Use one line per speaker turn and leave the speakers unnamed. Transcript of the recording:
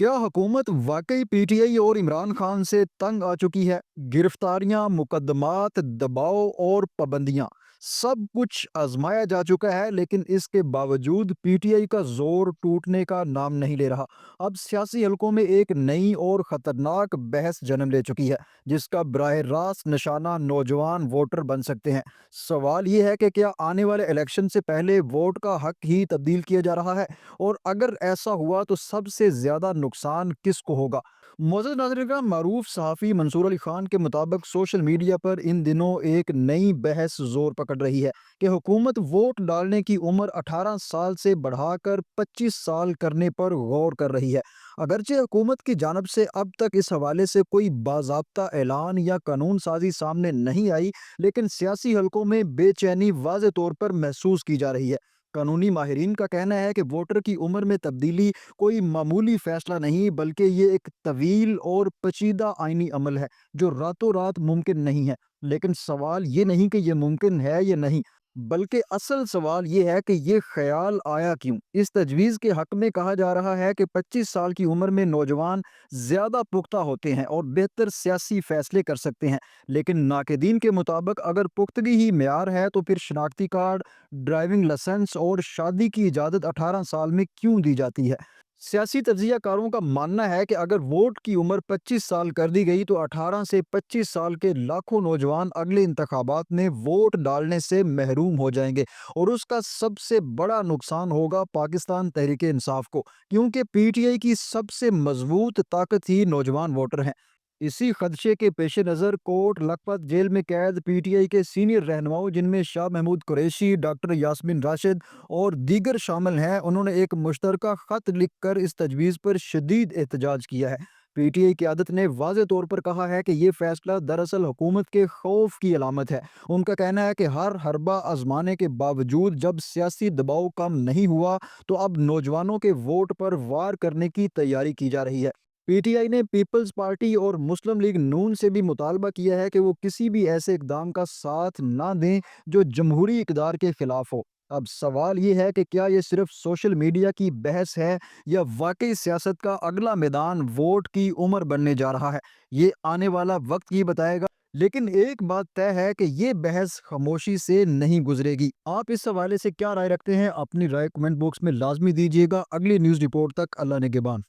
क्या हुकूमत वाकई पीटीआई और इमरान खान से तंग आ चुकी है? गिरफ्तारियां, मुकदमात, दबाव और पाबंदियां सब कुछ आजमाया जा चुका है, लेकिन इसके बावजूद पीटीआई का जोर टूटने का नाम नहीं ले रहा। अब सियासी हलकों में एक नई और खतरनाक बहस जन्म ले चुकी है, जिसका बराह रास्त निशाना नौजवान वोटर बन सकते हैं। सवाल ये है कि क्या आने वाले इलेक्शन से पहले वोट का हक ही तब्दील किया जा रहा है, और अगर ऐसा हुआ तो सबसे ज्यादा नुकसान किसको होगा? मोअज़्ज़ज़ नाज़रीन का मारूफ सहाफ़ी मंसूर अली खान के मुताबिक सोशल मीडिया पर इन दिनों एक नई बहस जोर पकड़ रही है कि हुकूमत वोट डालने की उम्र 18 साल से बढ़ाकर 25 साल करने पर गौर कर रही है। अगरचे हुकूमत की जानब से अब तक इस हवाले से कोई बाज़ाब्ता ऐलान या कानून साजी सामने नहीं आई, लेकिन सियासी हलकों में बेचैनी वाज़े तौर पर महसूस की जा रही है। कानूनी माहिरीन का कहना है कि वोटर की उम्र में तब्दीली कोई मामूली फैसला नहीं, बल्कि ये एक तवील और पेचीदा आईनी अमल है जो रातों रात मुमकिन नहीं है। लेकिन सवाल ये नहीं कि ये मुमकिन है या नहीं, बल्कि असल सवाल ये है कि ये ख्याल आया क्यों। इस तजवीज़ के हक में कहा जा रहा है कि 25 साल की उम्र में नौजवान ज़्यादा पुख्ता होते हैं और बेहतर सियासी फैसले कर सकते हैं। लेकिन नाक़दीन के मुताबिक अगर पुख्तगी ही मेयार है, तो फिर शनाख्ती कार्ड, ड्राइविंग लाइसेंस और शादी की इजाज़त 18 साल में क्यों दी जाती है? सियासी तज्ज़ियाकारों का मानना है कि अगर वोट की उम्र 25 साल कर दी गई, तो 18 से 25 साल के लाखों नौजवान अगले इंतखाबात में वोट डालने से महरूम हो जाएंगे, और उसका सबसे बड़ा नुकसान होगा पाकिस्तान तहरीक इंसाफ को, क्योंकि पीटीआई की सबसे मजबूत ताकत ही नौजवान वोटर हैं। इसी खदशे के पेश नज़र कोट लखपत जेल में कैद पीटीआई के सीनियर रहनुमाओं, जिनमें शाह महमूद कुरैशी, डॉक्टर यास्मीन राशिद और दीगर शामिल हैं, उन्होंने एक मुश्तरका खत लिखकर इस तजवीज़ पर शदीद एहतजाज किया है। पीटीआई क़यादत ने वाज़े तौर पर कहा है कि ये फैसला दरअसल हुकूमत के खौफ की अलामत है। उनका कहना है कि हर हरबा आजमाने के बावजूद जब सियासी दबाव कम नहीं हुआ, तो अब नौजवानों के वोट पर वार करने की तैयारी की जा रही है। पीटीआई ने पीपल्स पार्टी और मुस्लिम लीग नून से भी मुतालबा किया है कि वो किसी भी ऐसे इकदाम का साथ ना दें जो जमहूरी इक़दार के खिलाफ हो। अब सवाल ये है कि क्या ये सिर्फ सोशल मीडिया की बहस है, या वाकई सियासत का अगला मैदान वोट की उम्र बनने जा रहा है? ये आने वाला वक्त ही बताएगा। लेकिन एक बात तय है कि ये बहस खामोशी से नहीं गुजरेगी। आप इस हवाले से क्या राय रखते हैं? अपनी राय कमेंट बॉक्स में लाजमी दीजिएगा। अगली न्यूज़ रिपोर्ट तक अल्लाह निगहबान।